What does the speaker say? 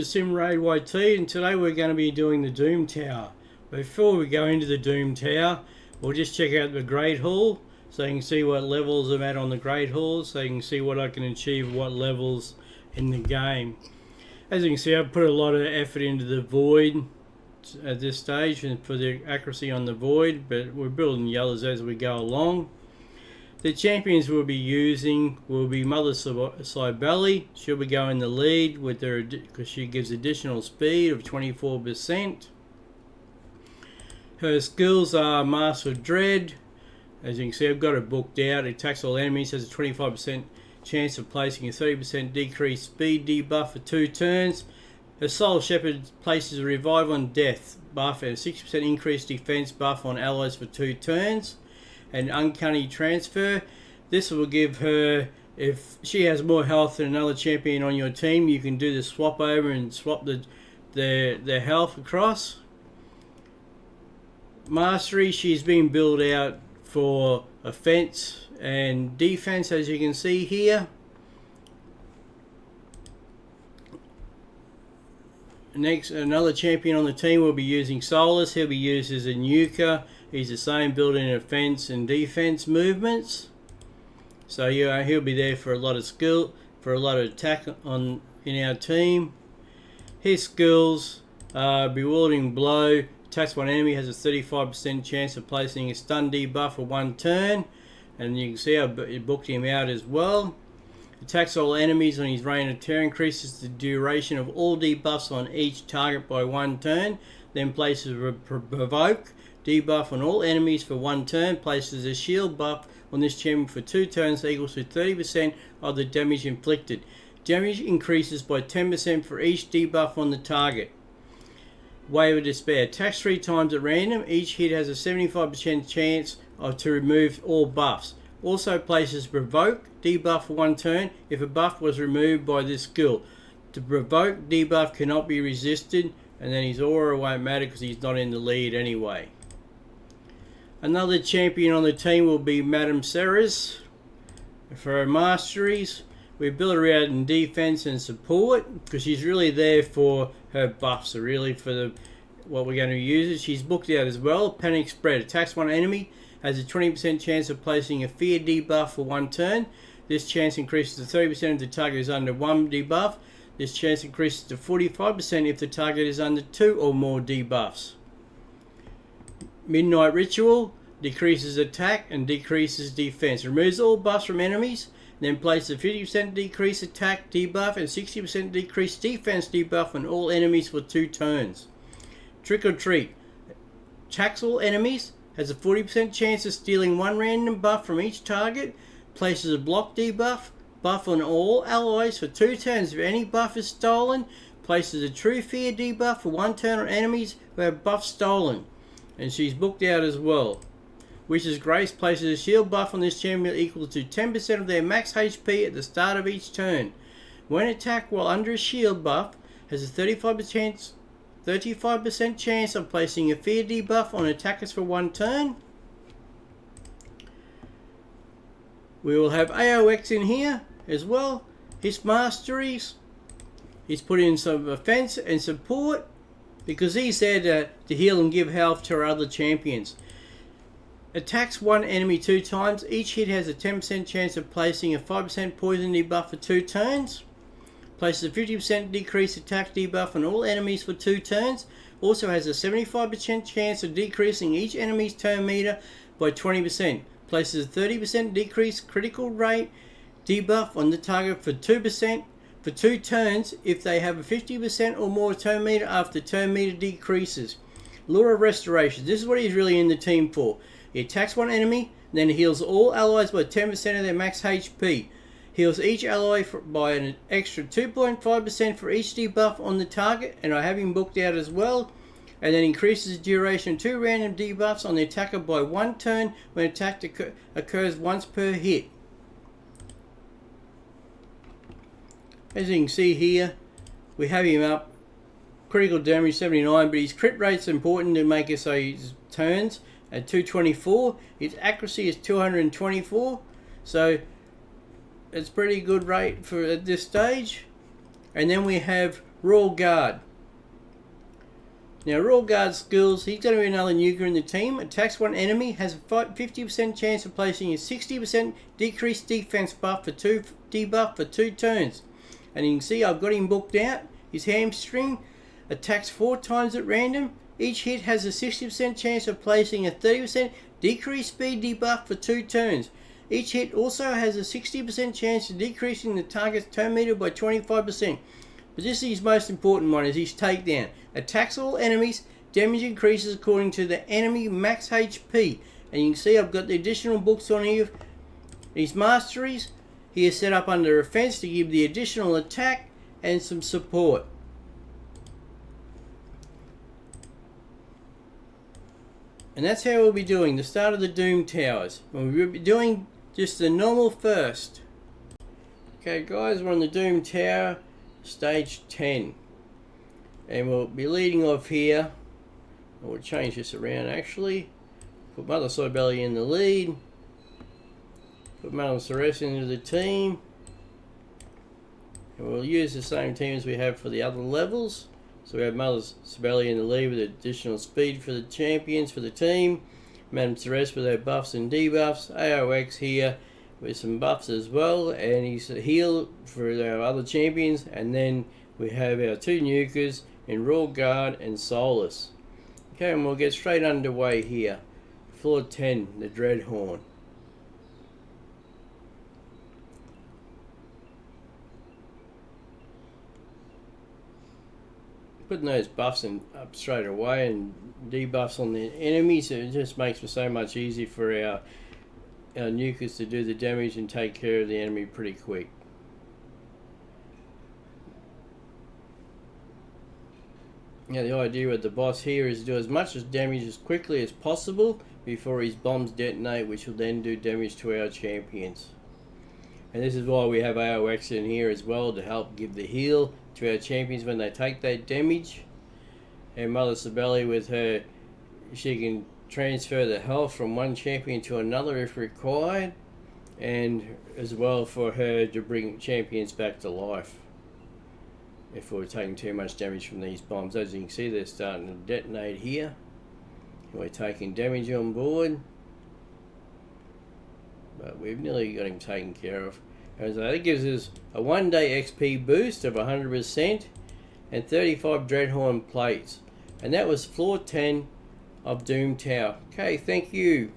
Simraid YT, and today we're going to be doing the Doom Tower. Before we go into the Doom Tower, we'll just check out the Great Hall so you can see what levels I'm at on the Great Hall, so you can see what I can achieve, what levels in the game. As you can see, I've put a lot of effort into the Void at this stage and for the accuracy on the Void, but we're building yellows as we go along. The champions we'll be using will be Mother Cybele. She'll be going the lead with her because she gives additional speed of 24%. Her skills are Master of Dread. As you can see, I've got it booked out. It attacks all enemies, has a 25% chance of placing a 30% decreased speed debuff for 2 turns. Her Soul Shepherd places a Revive on Death buff and a 60% increased defense buff on allies for 2 turns. And Uncanny Transfer. This will give her, if she has more health than another champion on your team, you can do the swap over and swap their health across. Mastery, she's been built out for offense and defense, as you can see here. Next, another champion on the team will be using Solus. He'll be used as a nuker. He's the same building offense and defense movements. So yeah, he'll be there for a lot of skill, for a lot of attack in our team. His skills are Bewildering Blow. Attacks one enemy, has a 35% chance of placing a stun debuff for 1 turn. And you can see I booked him out as well. Attacks all enemies on his Reign of Terror, increases the duration of all debuffs on each target by 1 turn. Then places a Provoke debuff on all enemies for 1 turn, places a shield buff on this champion for 2 turns equals to 30% of the damage inflicted. Damage increases by 10% for each debuff on the target. Wave of Despair. Attacks 3 times at random. Each hit has a 75% chance to remove all buffs. Also places Provoke debuff for 1 turn if a buff was removed by this skill. The Provoke debuff cannot be resisted, and then his aura won't matter because he's not in the lead anyway. Another champion on the team will be Madame Ceres. For her masteries, we build her out in defense and support because she's really there for her buffs, so really for what we're going to use. She's booked out as well. Panic Spread. Attacks one enemy, has a 20% chance of placing a fear debuff for 1 turn. This chance increases to 30% if the target is under 1 debuff. This chance increases to 45% if the target is under 2 or more debuffs. Midnight Ritual decreases attack and decreases defense. Removes all buffs from enemies, then places a 50% decrease attack debuff and 60% decrease defense debuff on all enemies for 2 turns. Trick or Treat. Attacks all enemies, has a 40% chance of stealing 1 random buff from each target, places a block debuff, buff on all allies for 2 turns if any buff is stolen, places a True Fear debuff for 1 turn on enemies who have buff stolen. And she's booked out as well. Witch's Grace places a shield buff on this champion equal to 10% of their max HP at the start of each turn. When attacked while under a shield buff, has a 35% chance of placing a fear debuff on attackers for 1 turn. We will have AOX in here as well. His masteries, he's put in some offense and support because he's there to heal and give health to our other champions. Attacks 1 enemy 2 times. Each hit has a 10% chance of placing a 5% poison debuff for 2 turns. Places a 50% decreased attack debuff on all enemies for 2 turns. Also has a 75% chance of decreasing each enemy's turn meter by 20%. Places a 30% decreased critical rate debuff on the target for 2% for 2 turns if they have a 50% or more turn meter after turn meter decreases. Lure of Restoration. This is what he's really in the team for. He attacks 1 enemy, then heals all allies by 10% of their max HP. Heals each ally by an extra 2.5% for each debuff on the target, and I have him booked out as well. And then increases the duration of 2 random debuffs on the attacker by 1 turn when attack occurs once per hit. As you can see here, we have him up. Critical damage 79, but his crit rate's important to make it so his turns at 224. His accuracy is 224, so it's pretty good rate for at this stage. And then we have Royal Guard. Now, Royal Guard skills, he's going to be another nuker in the team. Attacks one enemy, has a 50% chance of placing a 60% decreased defense buff for 2 debuff for 2 turns. And you can see I've got him booked out. His hamstring attacks 4 times at random. Each hit has a 60% chance of placing a 30% decreased speed debuff for 2 turns. Each hit also has a 60% chance of decreasing the target's turn meter by 25%. But this is his most important one, is his takedown. Attacks all enemies, damage increases according to the enemy max HP. And you can see I've got the additional books on here. His masteries, he is set up under offense to give the additional attack and some support. And that's how we'll be doing the start of the Doom Towers. And we'll be doing just the normal first. Okay guys, we're on the Doom Tower, stage 10. And we'll be leading off here. We'll change this around actually. Put Mother Cybele in the lead. Put Mother Ceres into the team. And we'll use the same team as we have for the other levels. So we have Mother Cybele in the lead with additional speed for the champions for the team. Madame Ceres with her buffs and debuffs. AOX here with some buffs as well. And he's a heal for our other champions. And then we have our 2 nukers in Royal Guard and Solus. Okay, and we'll get straight underway here. Floor 10, the Dreadhorn. Putting those buffs up straight away and debuffs on the enemies, it just makes it so much easier for our nukers to do the damage and take care of the enemy pretty quick. Now the idea with the boss here is to do as much damage as quickly as possible before his bombs detonate, which will then do damage to our champions. And this is why we have AOX in here as well, to help give the heal to our champions when they take that damage. And Mother Cybele with her, she can transfer the health from one champion to another if required, and as well for her to bring champions back to life if we're taking too much damage from these bombs. As you can see, they're starting to detonate here. We're taking damage on board, but we've nearly got him taken care of. And so that gives us a 1-day XP boost of 100% and 35 Dreadhorn plates. And that was floor 10 of Doom Tower. Okay, thank you.